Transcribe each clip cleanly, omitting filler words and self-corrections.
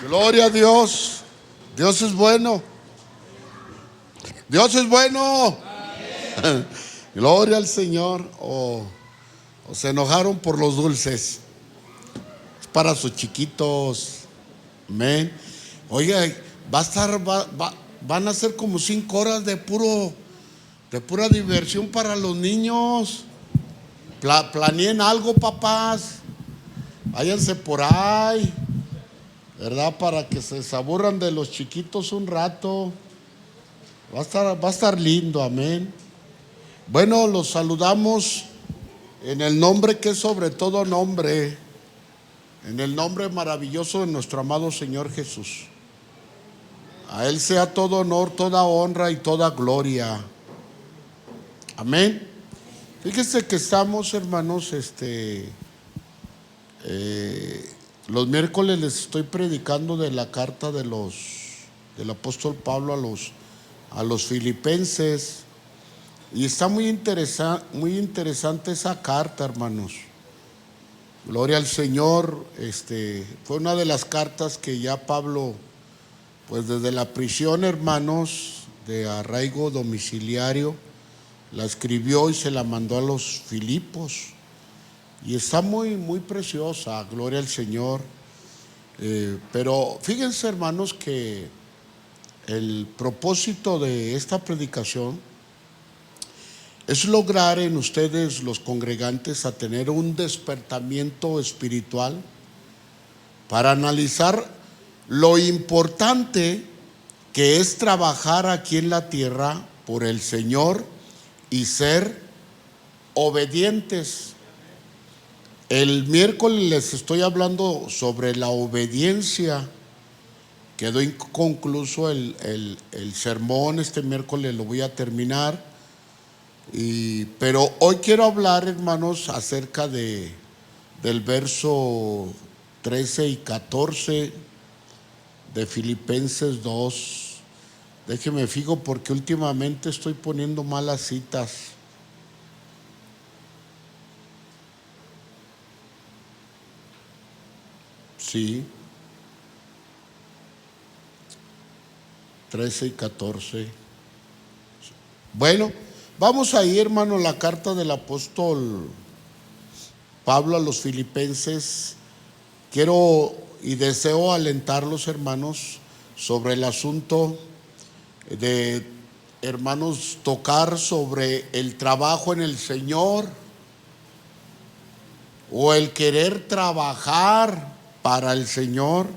Gloria a Dios. Dios es bueno. Dios es bueno. Gloria al Señor. O se enojaron por los dulces. Es para sus chiquitos. Amén. Oiga, van a ser como 5 horas de pura diversión para los niños. Planeen algo, papás. Váyanse por ahí, ¿verdad? Para que se aburran de los chiquitos un rato. Va a estar lindo, amén. Bueno, los saludamos en el nombre que es sobre todo nombre, en el nombre maravilloso de nuestro amado Señor Jesús. A Él sea todo honor, toda honra y toda gloria. Amén. Fíjense que estamos, hermanos, los miércoles les estoy predicando de la carta del apóstol Pablo a los filipenses, y está muy interesante esa carta, hermanos. Gloria al Señor. Fue una de las cartas que ya Pablo, pues desde la prisión, hermanos, de arraigo domiciliario, la escribió y se la mandó a los Filipos. Y está muy, muy preciosa, gloria al Señor. Pero fíjense, hermanos, que el propósito de esta predicación es lograr en ustedes, los congregantes, a tener un despertamiento espiritual para analizar lo importante que es trabajar aquí en la tierra por el Señor y ser obedientes. El miércoles les estoy hablando sobre la obediencia. Quedó inconcluso el sermón. Este miércoles lo voy a terminar. Pero hoy quiero hablar, hermanos, acerca del verso 13 y 14 de Filipenses 2. Déjeme fijo porque últimamente estoy poniendo malas citas. Sí. 13 y 14. Bueno, vamos ahí, hermano, la carta del apóstol Pablo a los filipenses. Quiero y deseo alentarlos, hermanos, sobre el asunto de, hermanos, tocar sobre el trabajo en el Señor o el querer trabajar para el Señor.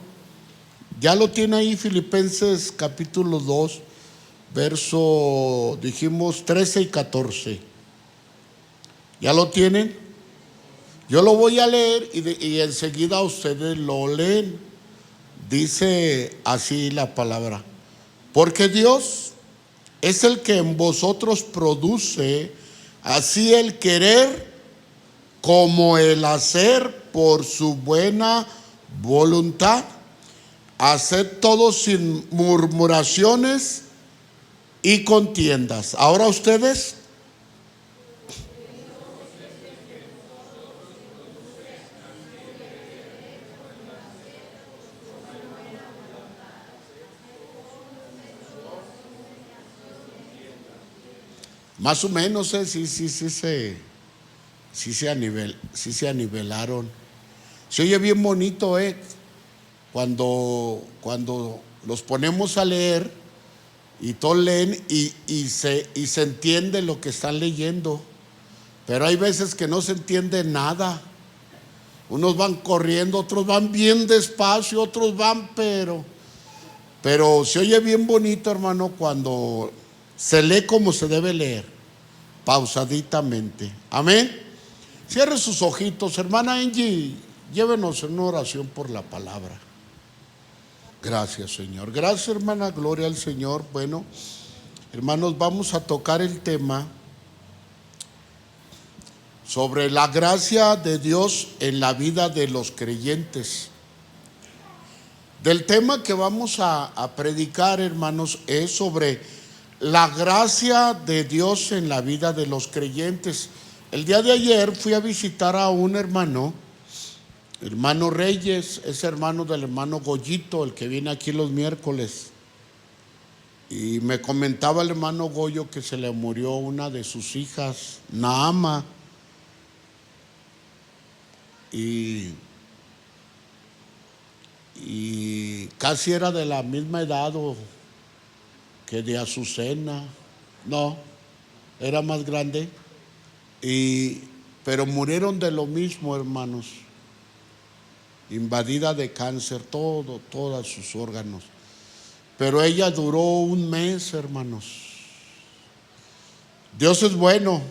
Ya lo tiene ahí, Filipenses capítulo 2, verso, dijimos, 13 y 14. ¿Ya lo tienen? Yo lo voy a leer y enseguida ustedes lo leen. Dice así la palabra: porque Dios es el que en vosotros produce así el querer como el hacer por su buena voluntad. Haced todo sin murmuraciones y contiendas. Ahora ustedes. Más o menos, sí se anivelaron. Se oye bien bonito, cuando los ponemos a leer y todos leen y se entiende lo que están leyendo. Pero hay veces que no se entiende nada. Unos van corriendo, otros van bien despacio, otros van, pero se oye bien bonito, hermano, cuando se lee como se debe leer, pausaditamente. Amén. Cierre sus ojitos, hermana Angie, llévenos en una oración por la palabra. Gracias, Señor. Gracias, hermana. Gloria al Señor. Bueno, hermanos, vamos a tocar el tema sobre la gracia de Dios en la vida de los creyentes. Del tema que vamos a predicar, hermanos, es sobre la gracia de Dios en la vida de los creyentes. El día de ayer fui a visitar a un hermano Hermano Reyes es hermano del hermano Goyito, el que viene aquí los miércoles. Y me comentaba el hermano Goyo que se le murió una de sus hijas, Naama. Y casi era de la misma edad que de Azucena. No, era más grande. Pero murieron de lo mismo, hermanos. Invadida de cáncer, todos sus órganos. Pero ella duró un mes, hermanos. Dios es bueno.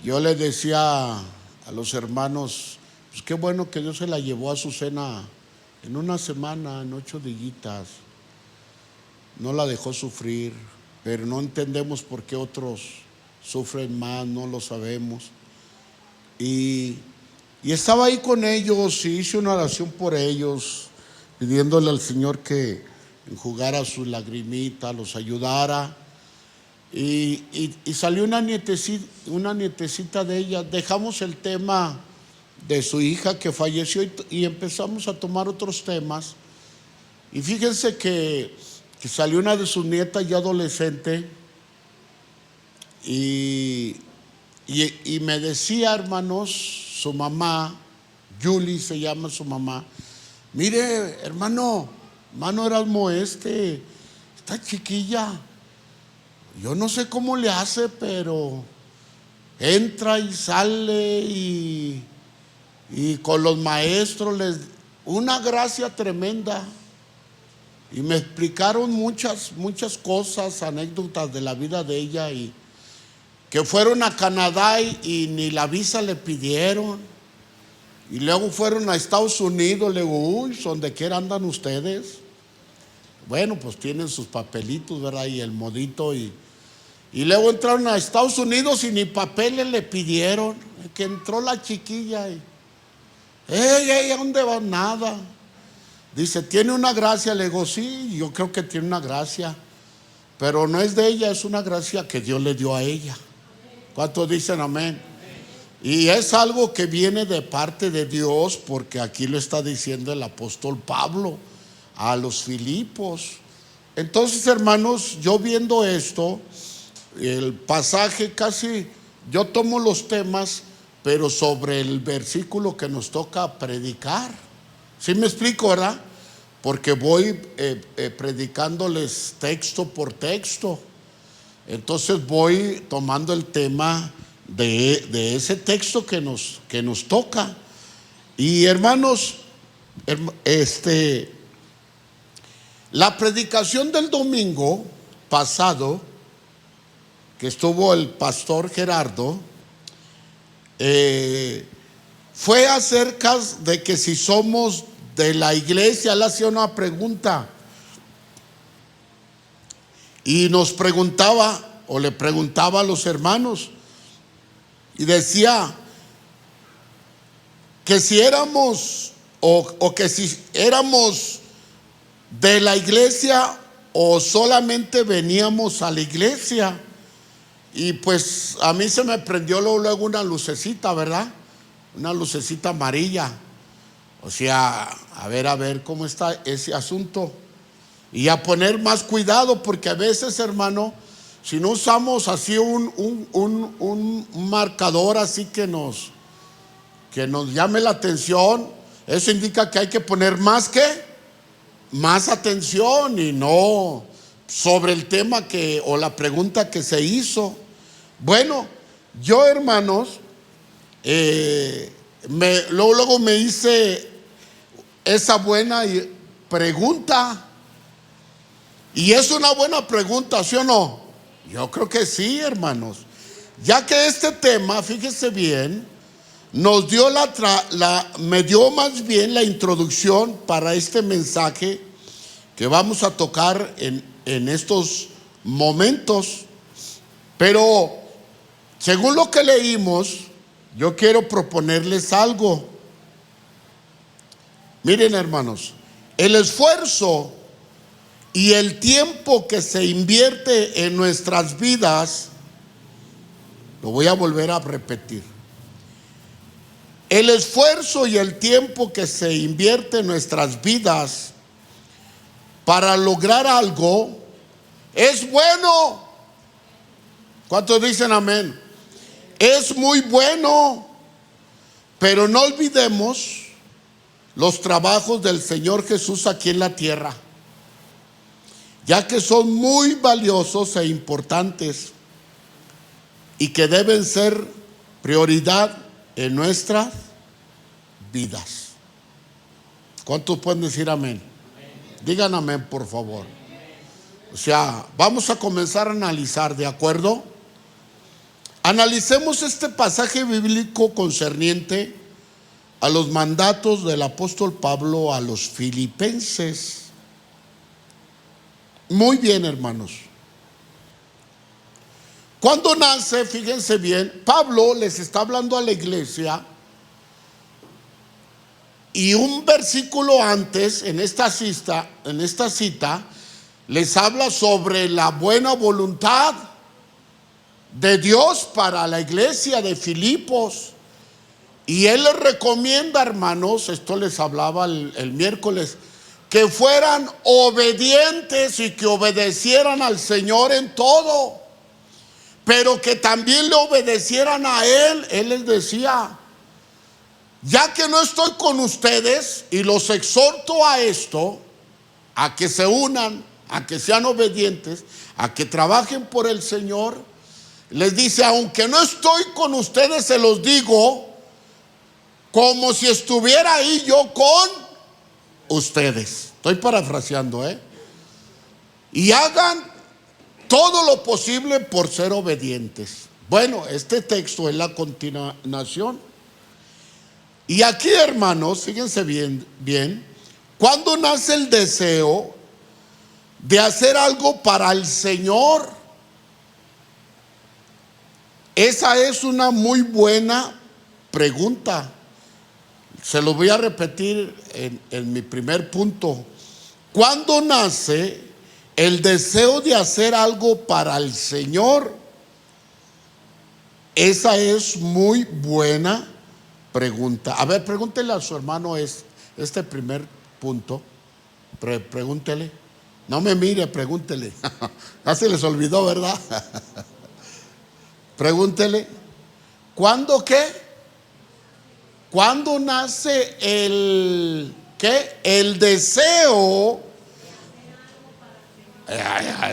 Yo le decía a los hermanos, pues qué bueno que Dios se la llevó a Azucena en una semana, en 8 días. No la dejó sufrir, pero no entendemos por qué otros sufren más, no lo sabemos. Y estaba ahí con ellos y hice una oración por ellos, pidiéndole al Señor que enjugara sus lagrimitas, los ayudara. Y salió una nietecita de ella. Dejamos el tema de su hija que falleció y empezamos a tomar otros temas. Y fíjense que salió una de sus nietas ya adolescente y me decía, hermanos, su mamá, Julie se llama su mamá, mire, hermano Erasmo, esta chiquilla, yo no sé cómo le hace, pero entra y sale y con los maestros una gracia tremenda. Y me explicaron muchas cosas, anécdotas de la vida de ella, y que fueron a Canadá y ni la visa le pidieron. Y luego fueron a Estados Unidos. Le digo, uy, ¿donde quiera andan ustedes? Bueno, pues tienen sus papelitos, ¿verdad? Y el modito. Y luego entraron a Estados Unidos y ni papeles le pidieron. Que entró la chiquilla y, ¿a dónde va? Nada. Dice, ¿tiene una gracia? Le digo, sí, yo creo que tiene una gracia, pero no es de ella, es una gracia que Dios le dio a ella. ¿Cuántos dicen amén? Y es algo que viene de parte de Dios, porque aquí lo está diciendo el apóstol Pablo a los Filipos. Entonces, hermanos, yo viendo esto, el pasaje casi, yo tomo los temas, pero sobre el versículo que nos toca predicar. ¿Sí me explico, verdad? Porque voy predicándoles texto por texto. Entonces voy tomando el tema de ese texto que nos toca. Y hermanos, la predicación del domingo pasado, que estuvo el pastor Gerardo, fue acerca de que si somos de la iglesia. Él hacía una pregunta y nos preguntaba, o le preguntaba a los hermanos, y decía que si éramos o que si éramos de la iglesia o solamente veníamos a la iglesia. Y pues a mí se me prendió luego una lucecita, ¿verdad? Una lucecita amarilla. O sea, a ver cómo está ese asunto. Y a poner más cuidado, porque a veces, hermano, si no usamos así un marcador así que nos llame la atención, eso indica que hay que poner más atención, y no sobre el tema o la pregunta que se hizo. Bueno, yo, hermanos, luego me hice esa buena pregunta. Y es una buena pregunta, ¿sí o no? Yo creo que sí, hermanos. Ya que este tema, fíjese bien, me dio más bien la introducción para este mensaje que vamos a tocar en estos momentos. Pero según lo que leímos, yo quiero proponerles algo. Miren, hermanos, el esfuerzo y el tiempo que se invierte en nuestras vidas, lo voy a volver a repetir. El esfuerzo y el tiempo que se invierte en nuestras vidas para lograr algo es bueno. ¿Cuántos dicen amén? Es muy bueno, pero no olvidemos los trabajos del Señor Jesús aquí en la tierra, ya que son muy valiosos e importantes y que deben ser prioridad en nuestras vidas. ¿Cuántos pueden decir amén? Digan amén, por favor. O sea, vamos a comenzar a analizar, ¿de acuerdo? Analicemos este pasaje bíblico concerniente a los mandatos del apóstol Pablo a los filipenses. Muy bien, hermanos. Cuando nace, fíjense bien, Pablo les está hablando a la iglesia y un versículo antes, en esta cita, les habla sobre la buena voluntad de Dios para la iglesia de Filipos. Y él les recomienda, hermanos, esto les hablaba el miércoles, que fueran obedientes y que obedecieran al Señor en todo, pero que también le obedecieran a Él. Él les decía: ya que no estoy con ustedes, y los exhorto a esto, a que se unan, a que sean obedientes, a que trabajen por el Señor. Les dice: aunque no estoy con ustedes, se los digo como si estuviera ahí yo con ustedes. Estoy parafraseando, y hagan todo lo posible por ser obedientes. Bueno, este texto es la continuación. Y aquí, hermanos, fíjense bien, cuando nace el deseo de hacer algo para el Señor, esa es una muy buena pregunta. Se lo voy a repetir en mi primer punto. ¿Cuándo nace el deseo de hacer algo para el Señor? Esa es muy buena pregunta. A ver, pregúntele a su hermano este primer punto. Pregúntele. No me mire, pregúntele. Ya se les olvidó, ¿verdad? Pregúntele. ¿Cuándo qué? ¿Cuándo nace el deseo?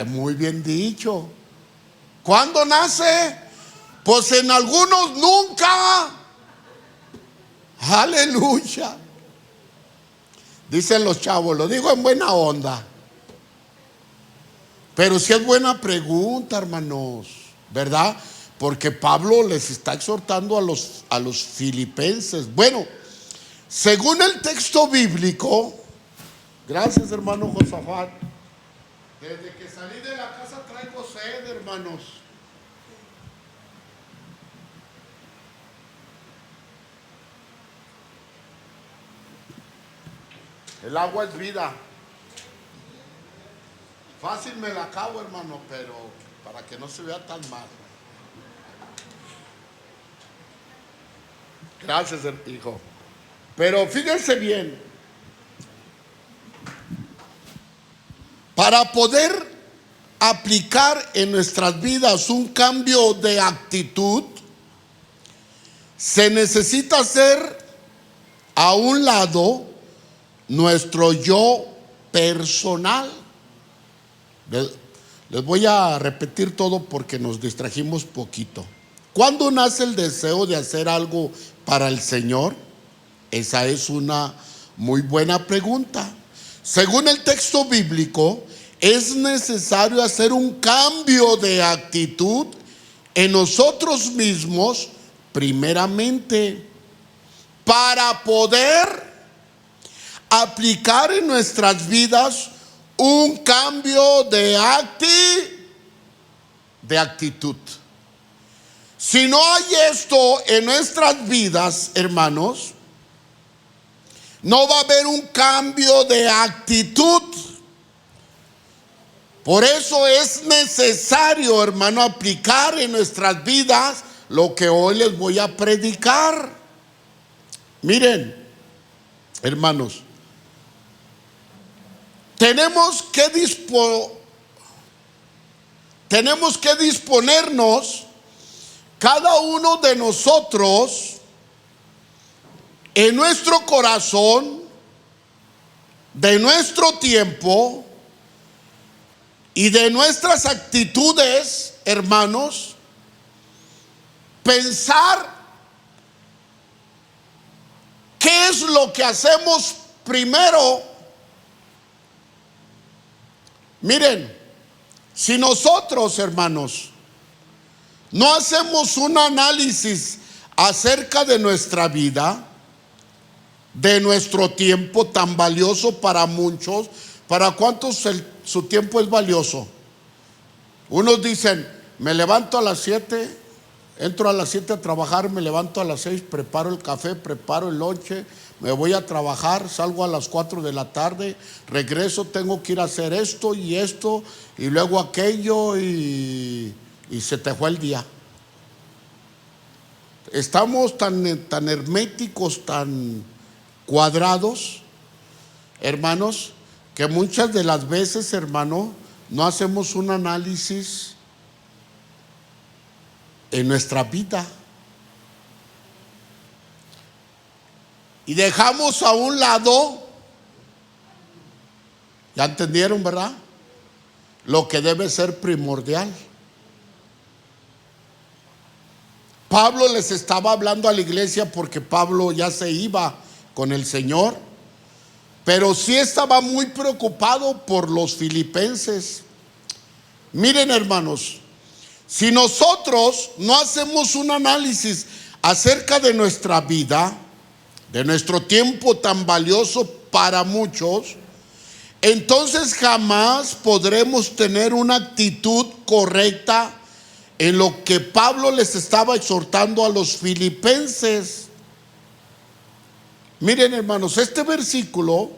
Muy bien dicho. ¿Cuándo nace? Pues en algunos nunca. Aleluya. Dicen los chavos, lo digo en buena onda. Pero sí es buena pregunta, hermanos, ¿verdad? Porque Pablo les está exhortando a los filipenses. Bueno, según el texto bíblico, gracias, hermano Josafat. Desde que salí de la casa traigo sed, hermanos. El agua es vida. Fácil me la acabo, hermano, pero para que no se vea tan mal. Gracias, hijo. Pero fíjense bien, para poder aplicar en nuestras vidas un cambio de actitud, se necesita hacer a un lado nuestro yo personal. Les voy a repetir todo porque nos distrajimos poquito. ¿Cuándo nace el deseo de hacer algo para el Señor? Esa es una muy buena pregunta. Según el texto bíblico, es necesario hacer un cambio de actitud en nosotros mismos, primeramente, para poder aplicar en nuestras vidas un cambio de actitud. Si no hay esto en nuestras vidas, hermanos, no va a haber un cambio de actitud. Por eso es necesario, hermano, aplicar en nuestras vidas lo que hoy les voy a predicar. Miren, hermanos, tenemos que disponernos cada uno de nosotros en nuestro corazón, de nuestro tiempo y de nuestras actitudes, hermanos, pensar qué es lo que hacemos primero. Miren, si nosotros, hermanos, no hacemos un análisis acerca de nuestra vida, de nuestro tiempo tan valioso para muchos, ¿para cuántos su tiempo es valioso? Unos dicen, me levanto a las 7, entro a las 7 a trabajar, me levanto a las 6, preparo el café, preparo el lonche, me voy a trabajar, salgo a las 4 de la tarde, regreso, tengo que ir a hacer esto y luego aquello y se te fue el día. Estamos tan herméticos, tan cuadrados, hermanos, que muchas de las veces, hermano, no hacemos un análisis en nuestra vida y dejamos a un lado, ya entendieron, ¿verdad?, lo que debe ser primordial. Pablo les estaba hablando a la iglesia porque Pablo ya se iba con el Señor, pero sí estaba muy preocupado por los filipenses. Miren, hermanos, si nosotros no hacemos un análisis acerca de nuestra vida, de nuestro tiempo tan valioso para muchos, entonces jamás podremos tener una actitud correcta en lo que Pablo les estaba exhortando a los filipenses. Miren, hermanos, este versículo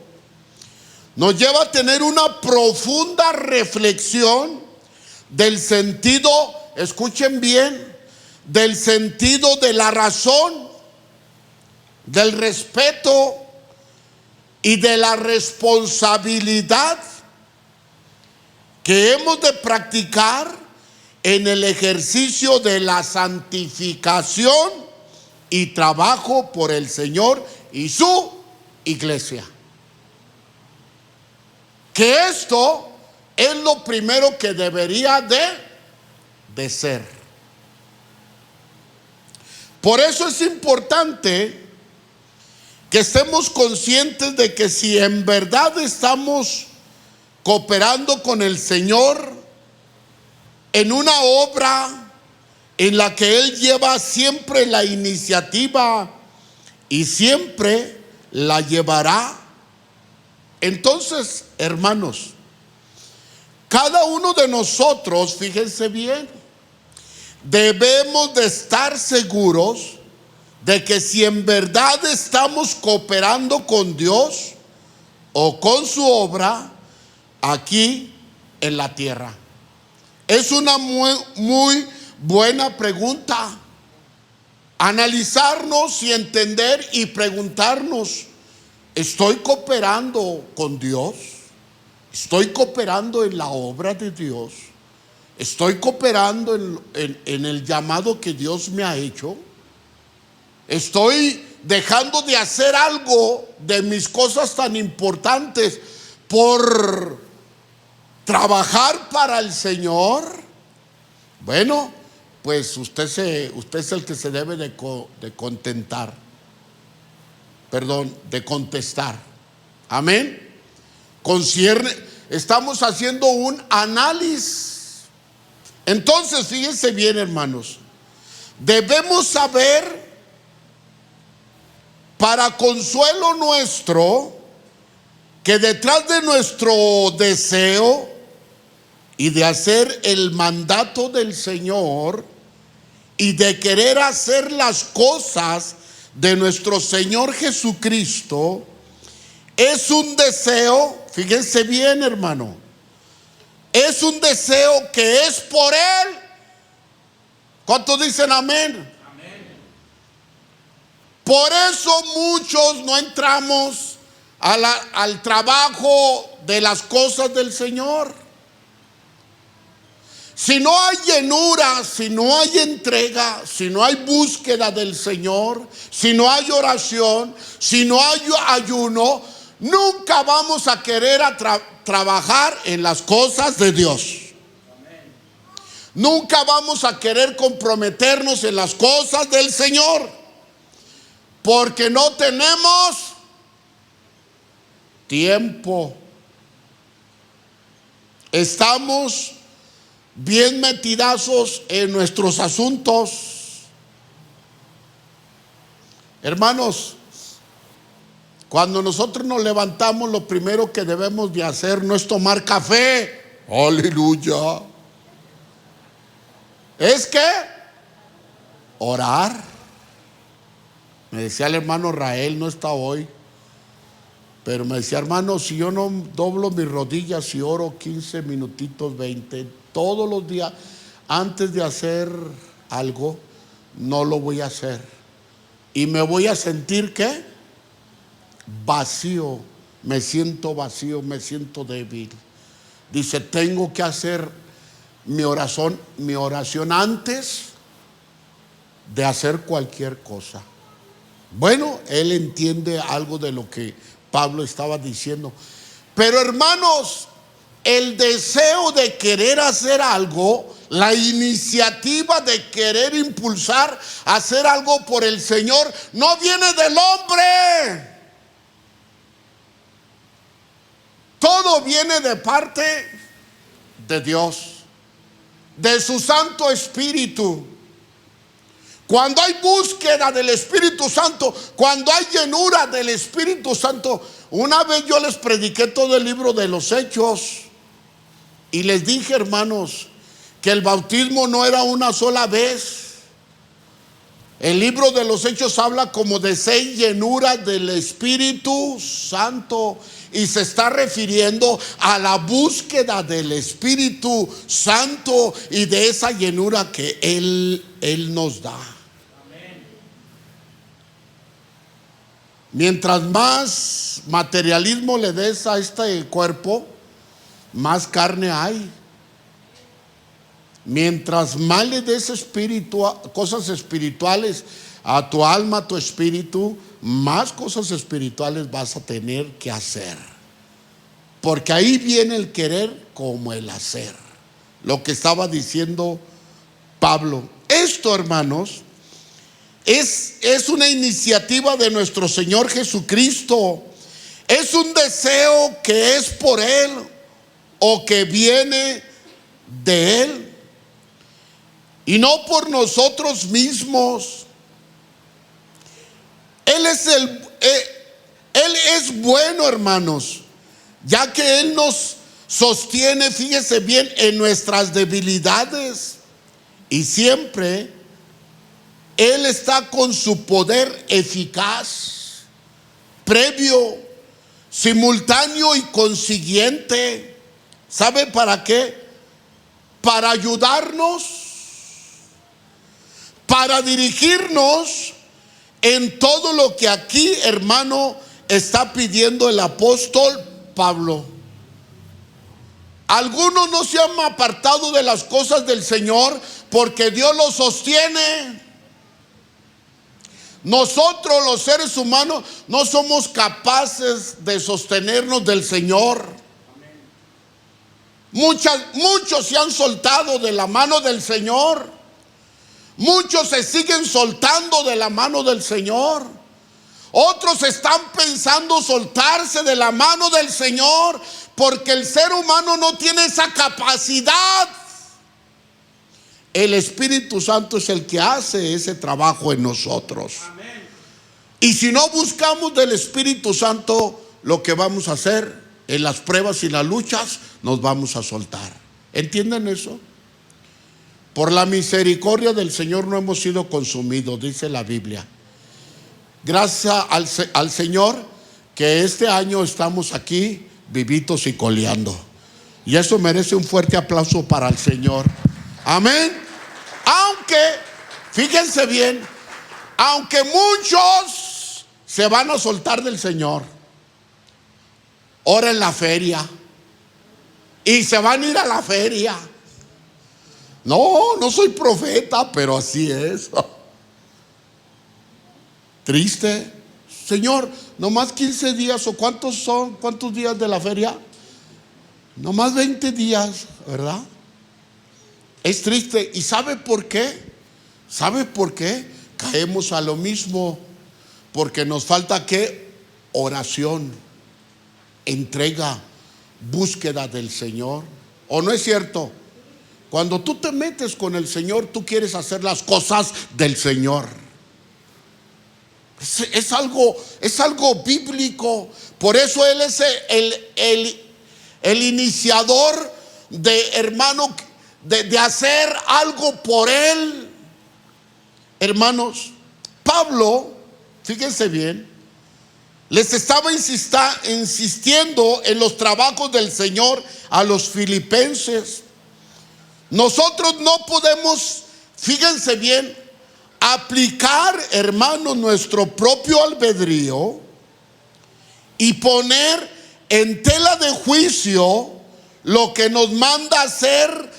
nos lleva a tener una profunda reflexión del sentido, escuchen bien, del sentido de la razón, del respeto y de la responsabilidad que hemos de practicar en el ejercicio de la santificación y trabajo por el Señor y su iglesia. Que esto es lo primero que debería de ser. Por eso es importante que estemos conscientes de que si en verdad estamos cooperando con el Señor en una obra en la que Él lleva siempre la iniciativa y siempre la llevará, entonces, hermanos, cada uno de nosotros, fíjense bien, debemos de estar seguros de que si en verdad estamos cooperando con Dios o con su obra aquí en la tierra. Es una muy buena pregunta. Analizarnos y entender y preguntarnos, ¿estoy cooperando con Dios? ¿Estoy cooperando en la obra de Dios? ¿Estoy cooperando en el llamado que Dios me ha hecho? ¿Estoy dejando de hacer algo de mis cosas tan importantes por trabajar para el Señor? Bueno, pues usted es el que se debe de contestar. Amén. Estamos haciendo un análisis. Entonces, fíjense bien, hermanos, debemos saber, para consuelo nuestro, que detrás de nuestro deseo y de hacer el mandato del Señor y de querer hacer las cosas de nuestro Señor Jesucristo, es un deseo, fíjense bien, hermano, es un deseo que es por Él. ¿Cuántos dicen amén? Amén. Por eso muchos no entramos al trabajo de las cosas del Señor. Si no hay llenura, si no hay entrega, si no hay búsqueda del Señor, si no hay oración, si no hay ayuno, nunca vamos a querer trabajar en las cosas de Dios. Nunca vamos a querer comprometernos en las cosas del Señor, porque no tenemos tiempo. Estamos bien metidazos en nuestros asuntos. Hermanos, cuando nosotros nos levantamos, lo primero que debemos de hacer no es tomar café. Aleluya. Es que orar. Me decía el hermano Rael, no está hoy, pero me decía: hermano, si yo no doblo mis rodillas y oro 15 minutitos, 20 todos los días antes de hacer algo, no lo voy a hacer, y me voy a sentir ¿qué? Vacío. Me siento vacío, me siento débil. Dice: tengo que hacer mi oración antes de hacer cualquier cosa. Bueno, él entiende algo de lo que Pablo estaba diciendo. Pero hermanos, el deseo de querer hacer algo, la iniciativa de querer impulsar hacer algo por el Señor, no viene del hombre. Todo viene de parte de Dios, de su Santo Espíritu. Cuando hay búsqueda del Espíritu Santo, cuando hay llenura del Espíritu Santo. Una vez yo les prediqué todo el libro de los Hechos y les dije, hermanos, que el bautismo no era una sola vez. El libro de los Hechos habla como de 6 llenuras del Espíritu Santo, y se está refiriendo a la búsqueda del Espíritu Santo y de esa llenura que Él nos da. Mientras más materialismo le des a este cuerpo, más carne hay. Mientras más le des cosas espirituales a tu alma, a tu espíritu, más cosas espirituales vas a tener que hacer. Porque ahí viene el querer como el hacer. Lo que estaba diciendo Pablo. Esto, hermanos, es una iniciativa de nuestro Señor Jesucristo. Es un deseo que es por Él o que viene de Él, y no por nosotros mismos. Él es bueno, hermanos, ya que Él nos sostiene, fíjese bien, en nuestras debilidades, y siempre Él está con su poder eficaz, previo, simultáneo y consiguiente. ¿Sabe para qué? Para ayudarnos, para dirigirnos en todo lo que aquí, hermano, está pidiendo el apóstol Pablo. Algunos no se han apartado de las cosas del Señor porque Dios los sostiene. Nosotros, los seres humanos, no somos capaces de sostenernos del Señor. Muchos se han soltado de la mano del Señor. Muchos se siguen soltando de la mano del Señor. Otros están pensando soltarse de la mano del Señor porque el ser humano no tiene esa capacidad. El Espíritu Santo es el que hace ese trabajo en nosotros. Amén. Y si no buscamos del Espíritu Santo, lo que vamos a hacer en las pruebas y las luchas, nos vamos a soltar. ¿Entienden eso? Por la misericordia del Señor no hemos sido consumidos, dice la Biblia. Gracias al Señor que este año estamos aquí vivitos y coleando. Y eso merece un fuerte aplauso para el Señor. Amén. Aunque, fíjense bien, Aunque muchos se van a soltar del Señor, ahora en la feria, y se van a ir a la feria. No, no soy profeta, pero así es. Triste. Señor, nomás 15 días, ¿o cuántos son? ¿Cuántos días de la feria? Nomás 20 días, ¿verdad? Es triste. ¿Y sabe por qué? ¿Sabe por qué? Caemos a lo mismo. Porque nos falta ¿qué? Oración, entrega, búsqueda del Señor. ¿O no es cierto? Cuando tú te metes con el Señor, tú quieres hacer las cosas del Señor. Es algo bíblico. Por eso Él es el iniciador de, hermano, de hacer algo por Él. Hermanos, Pablo, fíjense bien, les estaba insistiendo en los trabajos del Señor a los filipenses. Nosotros no podemos, fíjense bien, aplicar, hermanos, nuestro propio albedrío y poner en tela de juicio lo que nos manda hacer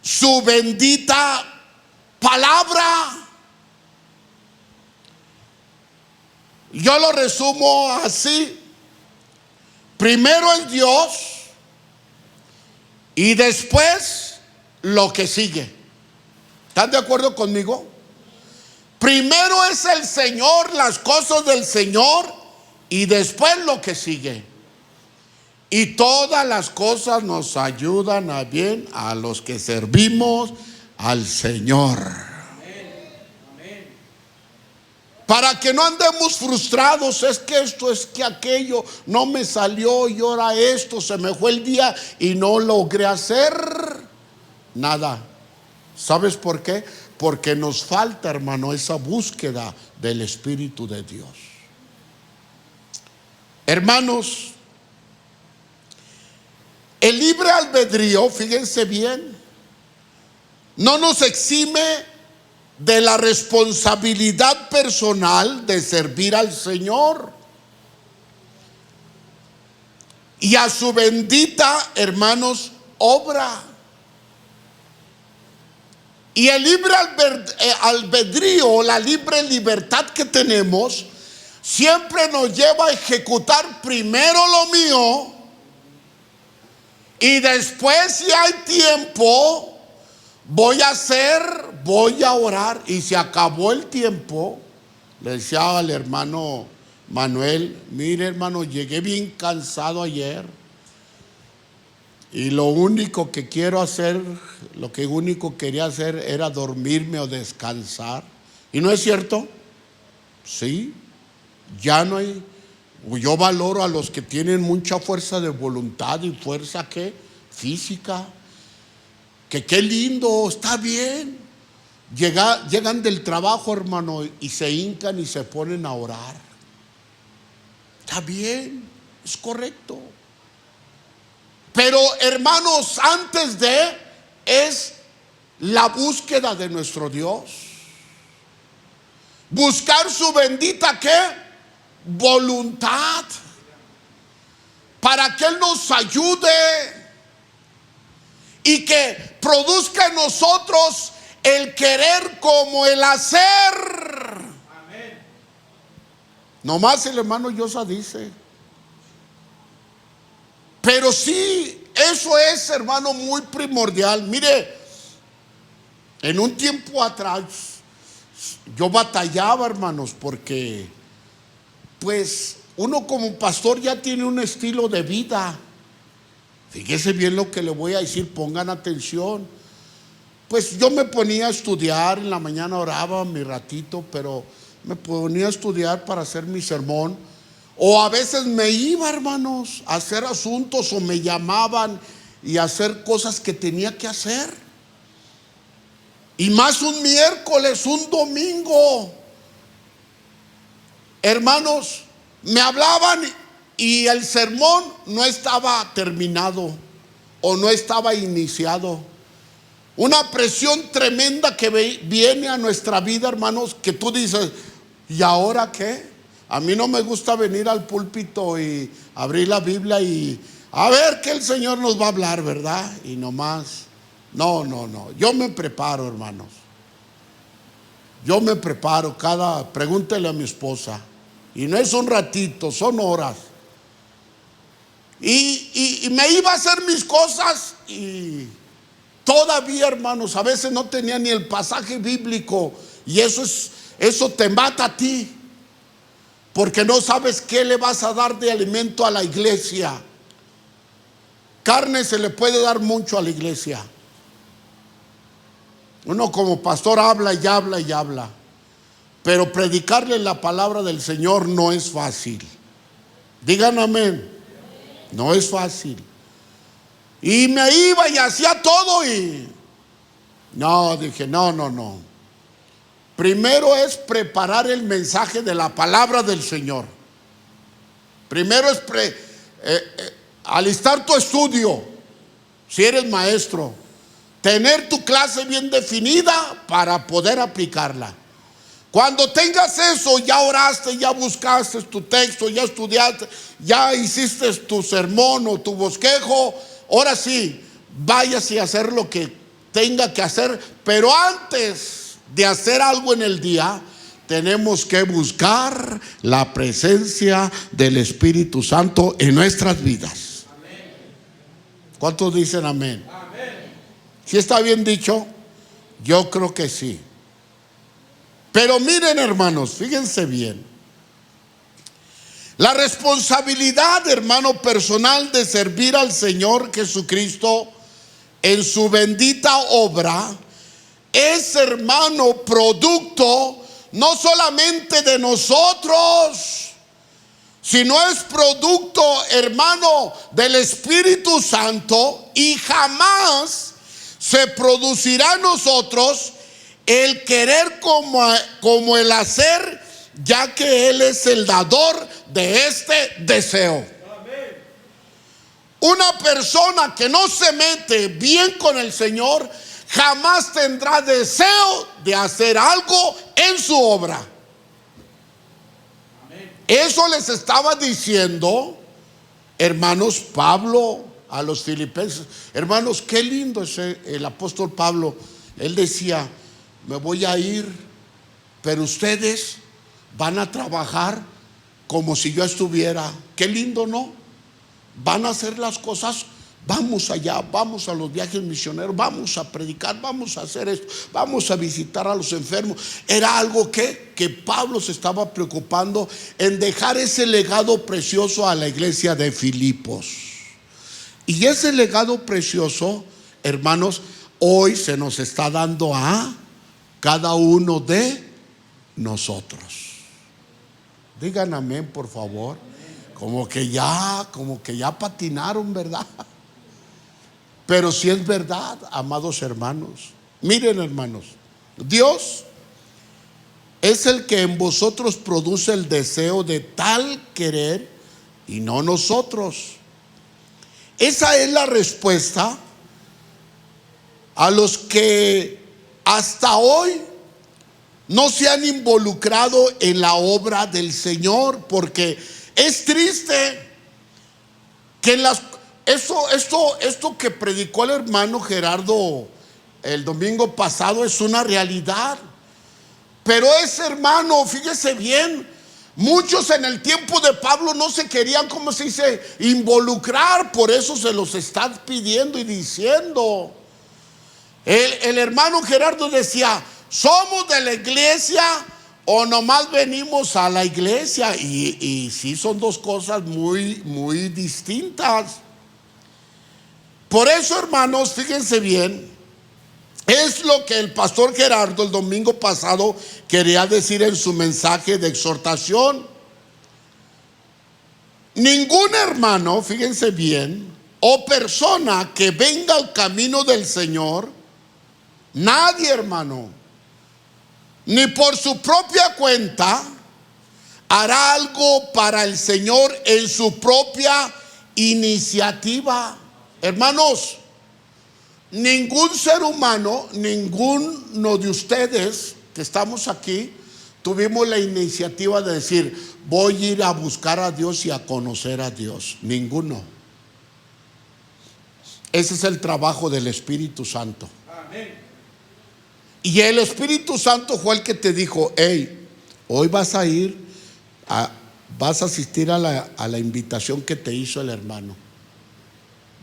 su bendita palabra. Yo lo resumo así: primero es Dios y después lo que sigue. ¿Están de acuerdo conmigo? Primero es el Señor, las cosas del Señor, y después lo que sigue. Y todas las cosas nos ayudan a bien a los que servimos al Señor. Amén. Para que no andemos frustrados, es que esto, es que aquello, no me salió y ahora esto, se me fue el día y no logré hacer nada. ¿Sabes por qué? Porque nos falta, hermano, esa búsqueda del Espíritu de Dios. Hermanos, el libre albedrío, fíjense bien, no nos exime de la responsabilidad personal de servir al Señor y a su bendita, hermanos, obra. Y el libre albedrío, la libre libertad que tenemos, siempre nos lleva a ejecutar primero lo mío y después, si hay tiempo, voy a orar. Y se acabó el tiempo, le decía al hermano Manuel: mire, hermano, llegué bien cansado ayer y lo único que quiero hacer, lo que único quería hacer era dormirme o descansar. ¿Y no es cierto? Sí, ya no hay. Yo valoro a los que tienen mucha fuerza de voluntad y fuerza ¿qué? Física. Que qué lindo, está bien. Llegan del trabajo, hermano, y se hincan y se ponen a orar. Está bien, es correcto. Pero, hermanos, antes de es la búsqueda de nuestro Dios. Buscar su bendita ¿qué? Voluntad, para que Él nos ayude y que produzca en nosotros el querer como el hacer. Amén. Nomás el hermano Yosa dice. Pero sí, eso es, hermano, muy primordial. Mire, en un tiempo atrás yo batallaba, hermanos, porque pues uno como pastor ya tiene un estilo de vida. Fíjese bien lo que le voy a decir, pongan atención. Pues yo me ponía a estudiar, en la mañana oraba mi ratito, pero me ponía a estudiar para hacer mi sermón. O a veces me iba, hermanos, a hacer asuntos, o me llamaban y a hacer cosas que tenía que hacer. Y más un miércoles, un domingo. Hermanos, me hablaban y el sermón no estaba terminado o no estaba iniciado. Una presión tremenda que viene a nuestra vida, hermanos, que tú dices: ¿Y ahora qué? A mí no me gusta venir al púlpito y abrir la Biblia y a ver qué el Señor nos va a hablar, ¿verdad? Y nomás, no. Yo me preparo, hermanos. Yo me preparo pregúntele a mi esposa. Y no es un ratito, son horas. Y me iba a hacer mis cosas y todavía, hermanos, a veces no tenía ni el pasaje bíblico. Y eso te mata a ti, porque no sabes qué le vas a dar de alimento a la iglesia. Carne se le puede dar mucho a la iglesia. Uno como pastor habla y habla y habla, pero predicarle la palabra del Señor no es fácil. Digan amén. No es fácil. Y me iba y hacía todo y no, dije no. Primero es preparar el mensaje de la palabra del Señor. Primero es alistar tu estudio, si eres maestro, tener tu clase bien definida para poder aplicarla. Cuando tengas eso, ya oraste, ya buscaste tu texto, ya estudiaste, ya hiciste tu sermón o tu bosquejo, ahora sí, váyase a hacer lo que tenga que hacer. Pero antes de hacer algo en el día, tenemos que buscar la presencia del Espíritu Santo en nuestras vidas. Amén. ¿Cuántos dicen amén? Amén. ¿Sí está bien dicho? Yo creo que sí. Pero miren, hermanos, fíjense bien. La responsabilidad, hermano, personal de servir al Señor Jesucristo en su bendita obra es, hermano, producto no solamente de nosotros, sino es producto, hermano, del Espíritu Santo, y jamás se producirá en nosotros el querer como el hacer, ya que Él es el dador de este deseo. Una persona que no se mete bien con el Señor jamás tendrá deseo de hacer algo en su obra. Eso les estaba diciendo, hermanos, Pablo a los filipenses. Hermanos, qué lindo es el apóstol Pablo. Él decía: me voy a ir, pero ustedes van a trabajar como si yo estuviera. Qué lindo, ¿no? Van a hacer las cosas. Vamos allá, vamos a los viajes misioneros, vamos a predicar, vamos a hacer esto, vamos a visitar a los enfermos. Era algo que Pablo se estaba preocupando en dejar ese legado precioso a la iglesia de Filipos. Y ese legado precioso, hermanos, hoy se nos está dando a cada uno de nosotros. Digan amén, por favor. Como que ya patinaron, ¿verdad? Pero si es verdad, amados hermanos. Miren, hermanos, Dios es el que en vosotros produce el deseo de tal querer y no nosotros. Esa es la respuesta a los que hasta hoy no se han involucrado en la obra del Señor, porque es triste que esto que predicó el hermano Gerardo el domingo pasado es una realidad. Pero ese hermano, fíjese bien, muchos en el tiempo de Pablo no se querían, como se dice, involucrar. Por eso se los está pidiendo y diciendo. El hermano Gerardo decía: ¿somos de la iglesia o nomás venimos a la iglesia? Y sí, son dos cosas muy, muy distintas. Por eso, hermanos, fíjense bien, es lo que el pastor Gerardo el domingo pasado quería decir en su mensaje de exhortación. Ningún hermano, fíjense bien, o persona que venga al camino del Señor, nadie, hermano, ni por su propia cuenta hará algo para el Señor en su propia iniciativa. Hermanos, ningún ser humano, ninguno de ustedes que estamos aquí, tuvimos la iniciativa de decir, voy a ir a buscar a Dios y a conocer a Dios? Ninguno. Ese es el trabajo del Espíritu Santo. Amén. Y el Espíritu Santo fue el que te dijo, hey, hoy vas a asistir a la invitación que te hizo el hermano.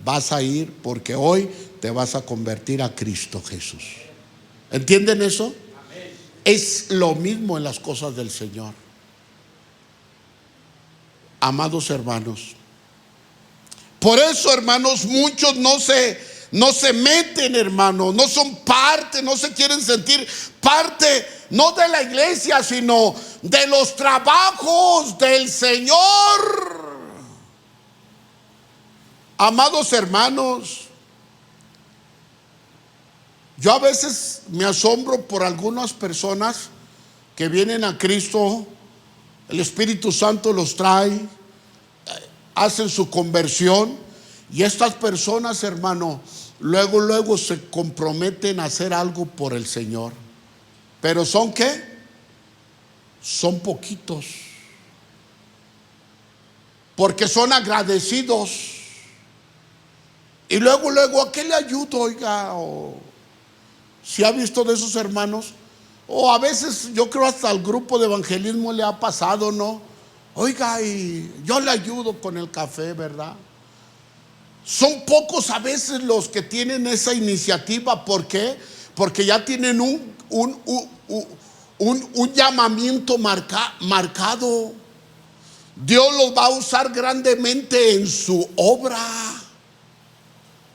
Vas a ir porque hoy te vas a convertir a Cristo Jesús. ¿Entienden eso? Amén. Es lo mismo en las cosas del Señor. Amados hermanos, por eso, hermanos, muchos no se meten, hermanos, no son parte, no se quieren sentir parte, no de la iglesia, sino de los trabajos del Señor. Amados hermanos, yo a veces me asombro por algunas personas que vienen a Cristo, el Espíritu Santo los trae, hacen su conversión, y estas personas, hermano, luego se comprometen a hacer algo por el Señor. Pero ¿son qué? Son poquitos, porque son agradecidos. Y luego, ¿a qué le ayudo? Oiga, si ha visto de esos hermanos, o a veces yo creo hasta al grupo de evangelismo le ha pasado, ¿no? Oiga, y yo le ayudo con el café, ¿verdad? Son pocos a veces los que tienen esa iniciativa. ¿Por qué? Porque ya tienen un llamamiento marcado. Dios los va a usar grandemente en su obra.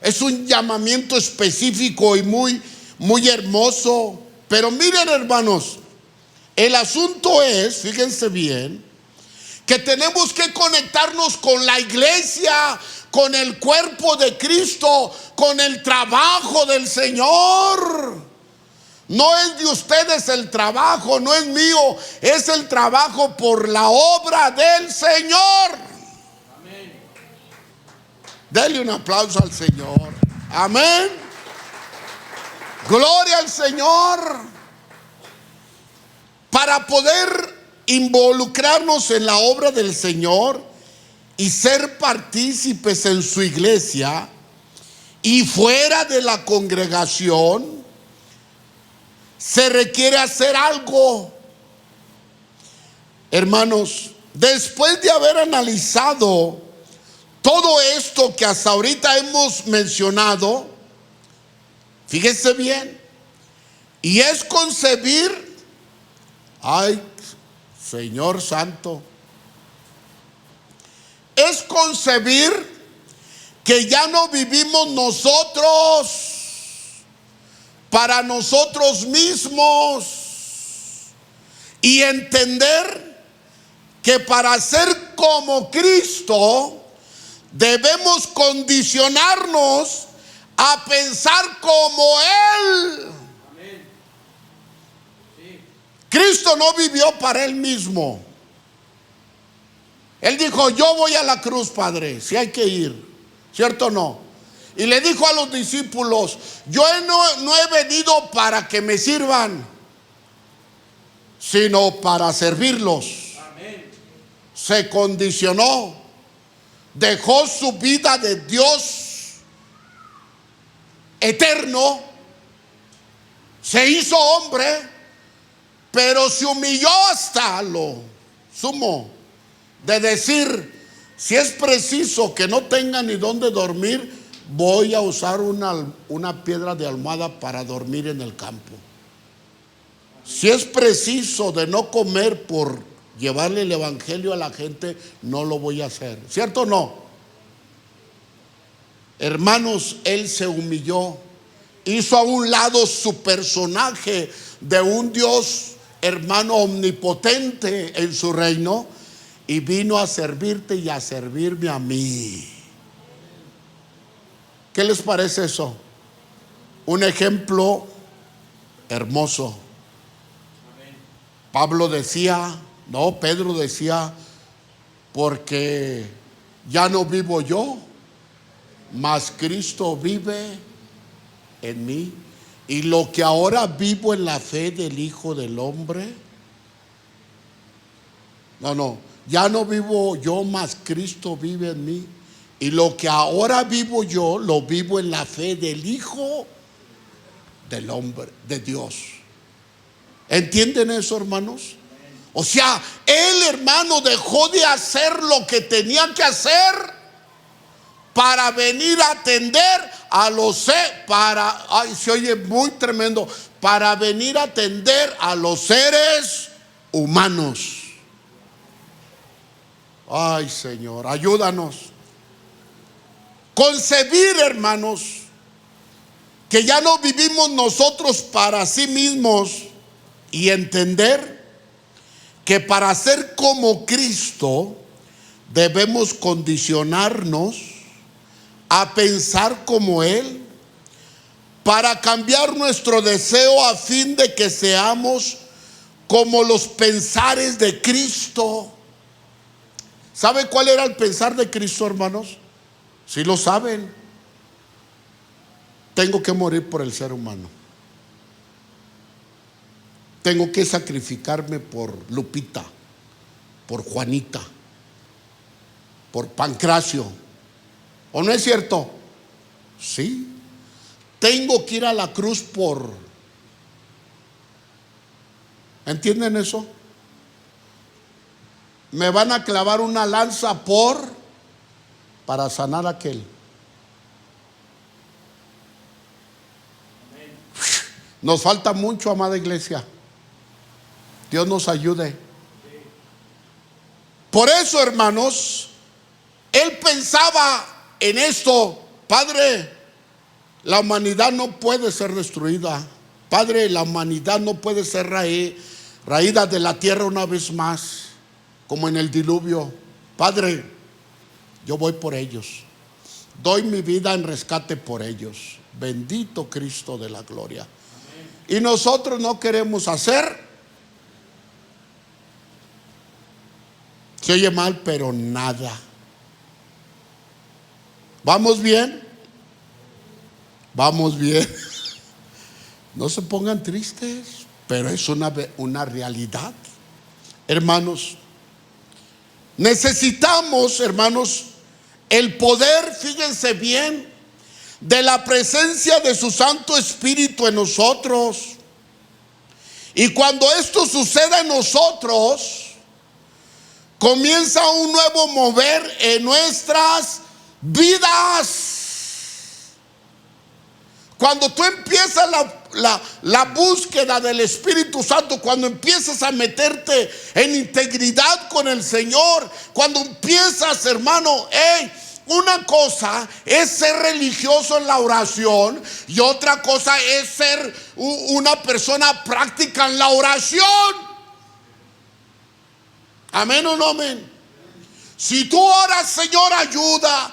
Es un llamamiento específico y muy hermoso. Pero miren, hermanos, el asunto es, fíjense bien, que tenemos que conectarnos con la iglesia, con el cuerpo de Cristo, con el trabajo del Señor. No es de ustedes el trabajo, no es mío, es el trabajo por la obra del Señor. Dele un aplauso al Señor. Amén. Gloria al Señor. Para poder involucrarnos en la obra del Señor y ser partícipes en su iglesia y fuera de la congregación, se requiere hacer algo. Hermanos, después de haber analizado todo esto que hasta ahorita hemos mencionado, fíjense bien, y es concebir, ay, Señor Santo, es concebir que ya no vivimos nosotros para nosotros mismos, y entender que para ser como Cristo debemos condicionarnos a pensar como Él. Amén. Sí. Cristo no vivió para Él mismo. Él dijo, yo voy a la cruz, Padre, si hay que ir, ¿cierto o no? Y le dijo a los discípulos, yo no he venido para que me sirvan, sino para servirlos. Amén. Se condicionó. Dejó su vida de Dios eterno, se hizo hombre, pero se humilló hasta lo sumo de decir, si es preciso que no tenga ni dónde dormir, voy a usar una piedra de almohada para dormir en el campo. Si es preciso de no comer por llevarle el evangelio a la gente, no lo voy a hacer, ¿cierto o no? Hermanos, Él se humilló, hizo a un lado su personaje de un Dios, hermano, omnipotente en su reino, y vino a servirte y a servirme a mí. ¿Qué les parece eso? Un ejemplo hermoso. Pedro decía, porque ya no vivo yo, mas Cristo vive en mí, y lo que ahora vivo en la fe del Hijo del Hombre, No, no, ya no vivo yo, mas Cristo vive en mí. Y lo que ahora vivo yo, lo vivo en la fe del Hijo del hombre, de Dios. ¿Entienden eso, hermanos? O sea, él, hermano, dejó de hacer lo que tenía que hacer para venir a atender a los ay, se oye muy tremendo, para venir a atender a los seres humanos. Ay, Señor, ayúdanos. Concebir, hermanos, que ya no vivimos nosotros para sí mismos, y entender que para ser como Cristo debemos condicionarnos a pensar como Él, para cambiar nuestro deseo a fin de que seamos como los pensares de Cristo. ¿Sabe cuál era el pensar de Cristo, hermanos? Si lo saben. Tengo que morir por el ser humano. Tengo que sacrificarme por Lupita, por Juanita, por Pancracio. ¿O no es cierto? Sí. Tengo que ir a la cruz por... ¿Entienden eso? Me van a clavar una lanza para sanar a aquel. Nos falta mucho, amada iglesia. Dios nos ayude. Por eso, hermanos, él pensaba en esto. Padre, la humanidad no puede ser destruida. Padre, la humanidad no puede ser raída de la tierra una vez más, como en el diluvio. Padre, yo voy por ellos. Doy mi vida en rescate por ellos. Bendito Cristo de la gloria. Amén. Y nosotros no queremos hacer. Se oye mal, pero nada. ¿Vamos bien? Vamos bien. No se pongan tristes, pero es una realidad. Hermanos, necesitamos, hermanos, el poder, fíjense bien, de la presencia de su Santo Espíritu en nosotros. Y cuando esto suceda en nosotros, comienza un nuevo mover en nuestras vidas. Cuando tú empiezas la búsqueda del Espíritu Santo, cuando empiezas a meterte en integridad con el Señor, cuando empiezas, hermano, una cosa es ser religioso en la oración y otra cosa es ser una persona práctica en la oración. Amén o no amén. Si tú oras, Señor, ayuda,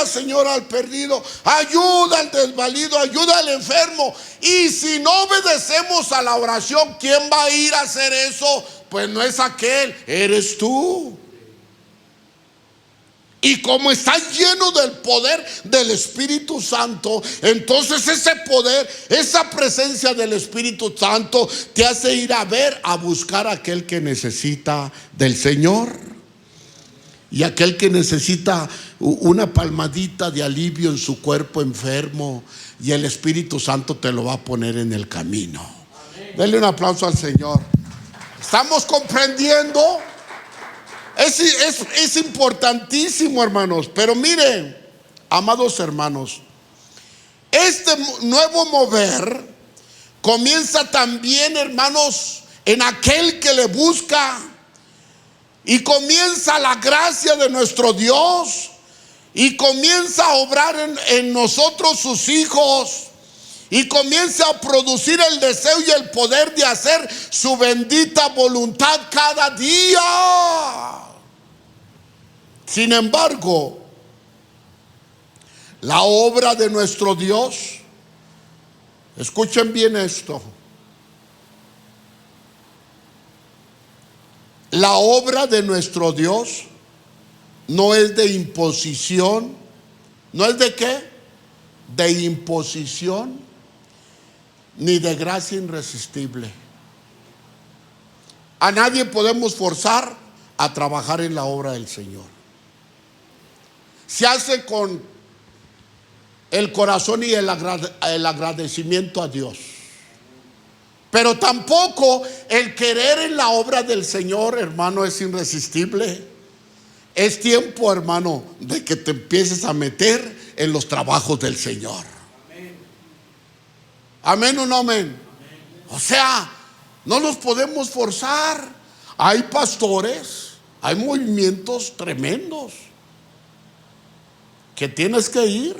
Señor, al perdido, ayuda al desvalido, ayuda al enfermo. Y si no obedecemos a la oración, ¿quién va a ir a hacer eso? Pues no es aquel, eres tú. Y como estás lleno del poder del Espíritu Santo, entonces ese poder, esa presencia del Espíritu Santo te hace ir a ver, a buscar a aquel que necesita del Señor. Y aquel que necesita una palmadita de alivio en su cuerpo enfermo, y el Espíritu Santo te lo va a poner en el camino. Denle un aplauso al Señor. ¿Estamos comprendiendo? Es importantísimo, hermanos. Pero miren, amados hermanos, este nuevo mover comienza también, hermanos, en aquel que le busca. Y comienza la gracia de nuestro Dios, y comienza a obrar en nosotros, sus hijos, y comienza a producir el deseo y el poder de hacer su bendita voluntad cada día. Sin embargo, la obra de nuestro Dios, escuchen bien esto, la obra de nuestro Dios no es de imposición. ¿No es de qué? De imposición, ni de gracia irresistible. A nadie podemos forzar a trabajar en la obra del Señor. Se hace con el corazón y el agradecimiento a Dios. Pero tampoco el querer en la obra del Señor, hermano, es irresistible. Es tiempo, hermano, de que te empieces a meter en los trabajos del Señor. Amén o no amén. O sea, no nos podemos forzar. Hay pastores, hay movimientos tremendos que tienes que ir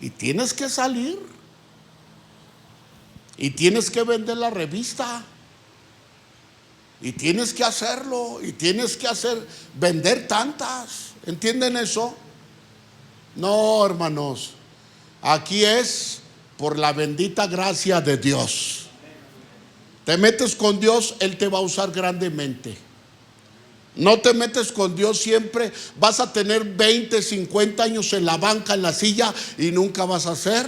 y tienes que salir y tienes que vender la revista y tienes que hacerlo y tienes que vender tantas. ¿Entienden eso? No, hermanos, aquí es por la bendita gracia de Dios. Te metes con Dios, Él te va a usar grandemente. No te metes con Dios, siempre vas a tener 20, 50 años en la banca, en la silla, y nunca vas a hacer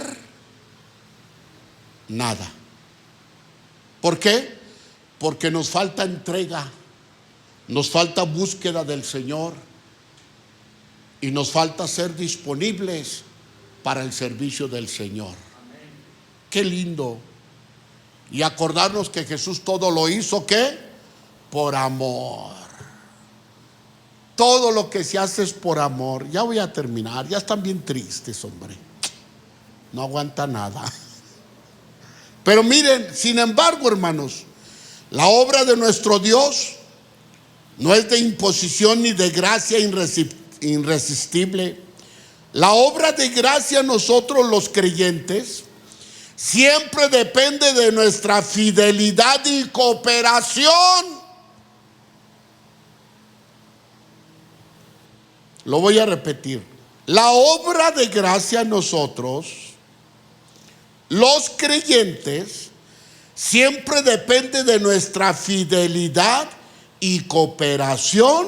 nada. ¿Por qué? Porque nos falta entrega, nos falta búsqueda del Señor y nos falta ser disponibles para el servicio del Señor. Qué lindo. Y acordarnos que Jesús todo lo hizo, ¿qué? Por amor. Todo lo que se hace es por amor. Ya voy a terminar, ya están bien tristes, hombre. No aguanta nada. Pero miren, sin embargo, hermanos, la obra de nuestro Dios no es de imposición ni de gracia irresistible. La obra de gracia, nosotros los creyentes, siempre depende de nuestra fidelidad y cooperación. Lo voy a repetir. La obra de gracia, nosotros, los creyentes, siempre depende de nuestra fidelidad y cooperación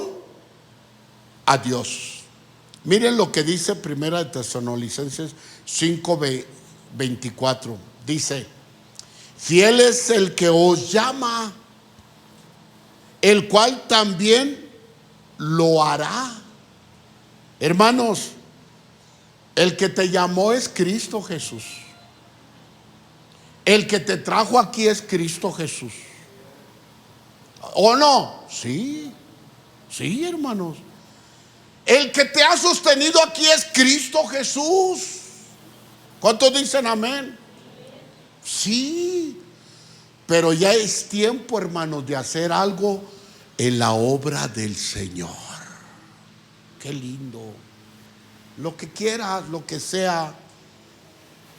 a Dios. Miren lo que dice Primera de Tesalonicenses 5:24. Dice: fiel es el que os llama, el cual también lo hará. Hermanos, el que te llamó es Cristo Jesús. El que te trajo aquí es Cristo Jesús. ¿O no? Sí, sí, hermanos. El que te ha sostenido aquí es Cristo Jesús. ¿Cuántos dicen amén? Sí. Pero ya es tiempo, hermanos, de hacer algo en la obra del Señor. Qué lindo. Lo que quieras, lo que sea.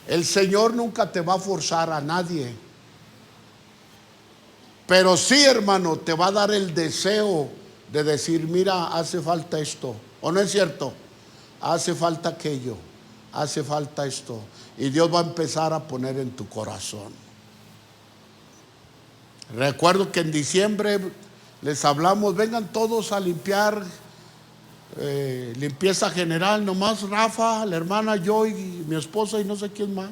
El Señor nunca te va a forzar a nadie. Pero sí, hermano, te va a dar el deseo de decir: mira, hace falta esto. ¿O no es cierto? Hace falta aquello. Hace falta esto. Y Dios va a empezar a poner en tu corazón. Recuerdo que en diciembre les hablamos: vengan todos a limpiar, limpieza general. Nomás Rafa, la hermana, yo y mi esposa y no sé quién más.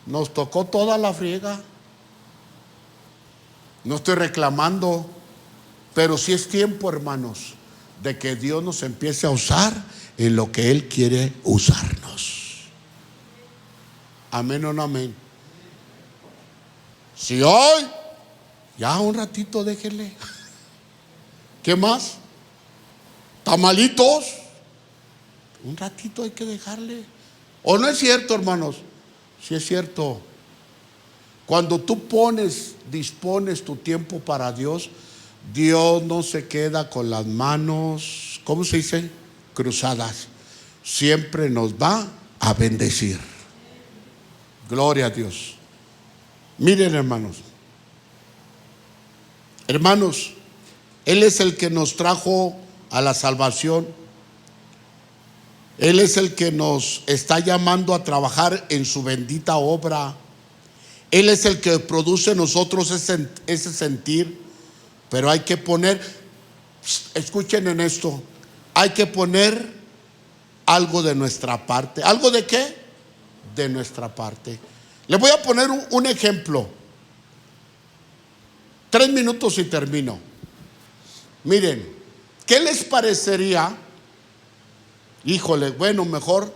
Nos tocó toda la friega. No estoy reclamando, pero sí es tiempo, hermanos, de que Dios nos empiece a usar en lo que Él quiere usarnos. Amén o no amén. Si hoy, ya un ratito déjenle. ¿Qué más? Tamalitos. Un ratito hay que dejarle. ¿O no es cierto, hermanos? Sí es cierto. Cuando tú dispones tu tiempo para Dios, Dios no se queda con las manos, ¿cómo se dice? Cruzadas. Siempre nos va a bendecir. Gloria a Dios. Miren, hermanos. Hermanos, Él es el que nos trajo a la salvación. Él es el que nos está llamando a trabajar en su bendita obra. Él es el que produce en nosotros ese sentir. Pero hay que poner, escuchen en esto, hay que poner algo de nuestra parte. ¿Algo de qué? De nuestra parte. Les voy a poner un ejemplo. 3 minutos y termino. Miren, ¿qué les parecería? Híjole, bueno, mejor.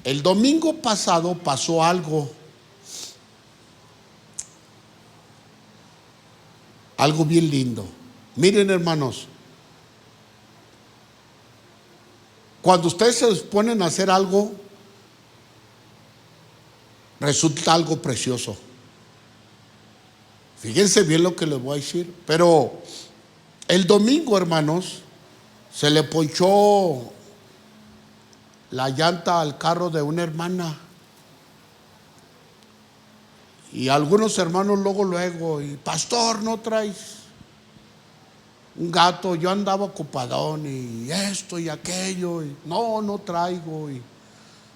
El domingo pasado pasó algo bien lindo. Miren, hermanos, cuando ustedes se disponen a hacer algo, resulta algo precioso. Fíjense bien lo que les voy a decir. Pero el domingo, hermanos, se le ponchó la llanta al carro de una hermana. Y algunos hermanos luego, y pastor, ¿no traes un gato? Yo andaba ocupadón y esto y aquello, y no traigo. Y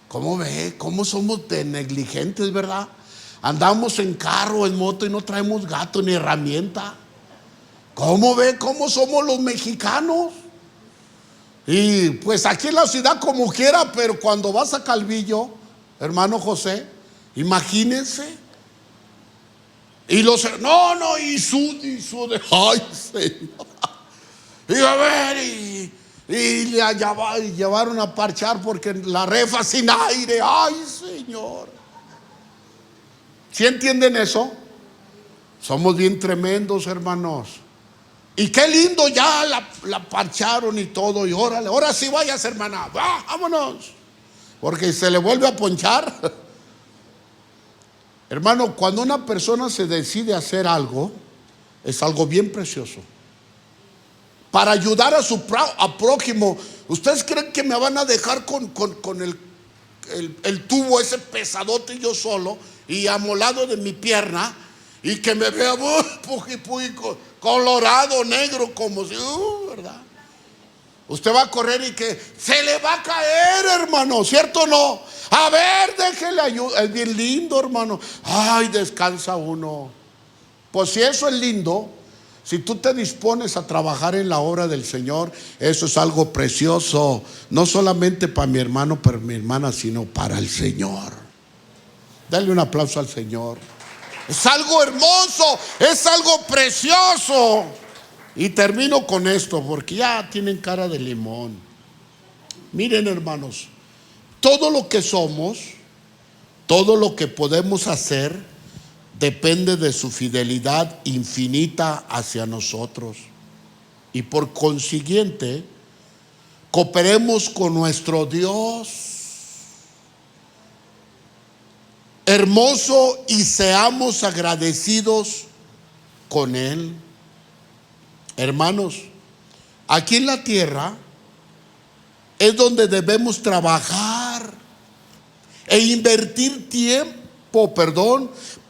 ¿cómo ve? ¿Cómo somos de negligentes, verdad? Andamos en carro, en moto y no traemos gato ni herramienta. ¿Cómo ve? ¿Cómo somos los mexicanos? Y pues aquí en la ciudad como quiera, pero cuando vas a Calvillo, hermano José, imagínense. Y los, y sude, ay, Señor. Y a ver, y le llevaron a parchar porque la refa sin aire, ay, Señor. ¿Sí entienden eso? Somos bien tremendos, hermanos. Y qué lindo, ya la parcharon y todo. Y órale, ahora sí vayas, hermana, vámonos. Porque se le vuelve a ponchar. Hermano, cuando una persona se decide a hacer algo, es algo bien precioso. Para ayudar a su prójimo. ¿Ustedes creen que me van a dejar con el tubo ese pesadote yo solo y amolado de mi pierna? Y que me vea colorado, negro, como si, ¿verdad? Usted va a correr y que se le va a caer, hermano, ¿cierto o no? A ver, déjele ayuda. Es bien lindo, hermano. Ay, descansa uno. Pues si eso es lindo, si tú te dispones a trabajar en la obra del Señor, eso es algo precioso. No solamente para mi hermano, para mi hermana, sino para el Señor. Dale un aplauso al Señor. Es algo hermoso, es algo precioso. Y termino con esto porque ya tienen cara de limón. Miren, hermanos, todo lo que somos, todo lo que podemos hacer, depende de su fidelidad infinita hacia nosotros. Y por consiguiente, cooperemos con nuestro Dios hermoso y seamos agradecidos con Él. Hermanos, aquí en la tierra es donde debemos trabajar e invertir tiempo,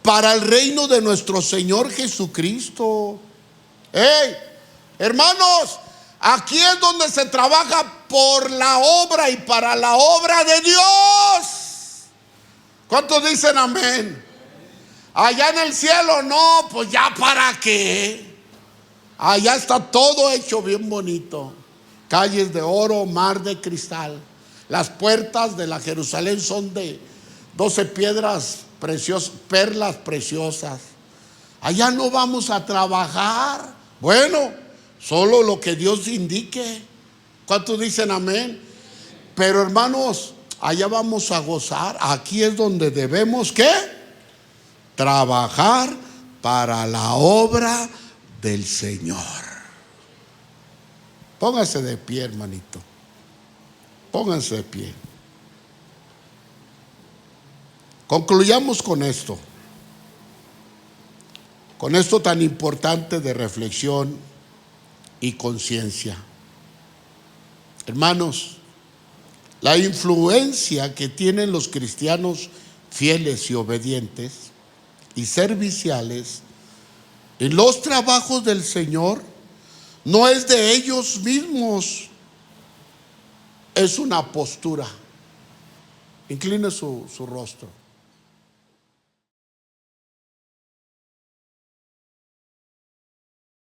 para el reino de nuestro Señor Jesucristo. Hermanos, aquí es donde se trabaja por la obra y para la obra de Dios. ¿Cuántos dicen amén? Allá en el cielo, no, pues ya para qué. Allá está todo hecho bien bonito. Calles de oro, mar de cristal. Las puertas de la Jerusalén son de 12 piedras preciosas, perlas preciosas. Allá no vamos a trabajar. Bueno, solo lo que Dios indique. ¿Cuántos dicen amén? Pero hermanos, allá vamos a gozar. Aquí es donde debemos, ¿qué? Trabajar para la obra del Señor. Póngase de pie, hermanito. Pónganse de pie. Concluyamos con esto tan importante de reflexión y conciencia. Hermanos, la influencia que tienen los cristianos fieles y obedientes y serviciales en los trabajos del Señor no es de ellos mismos, es una postura. Incline su rostro.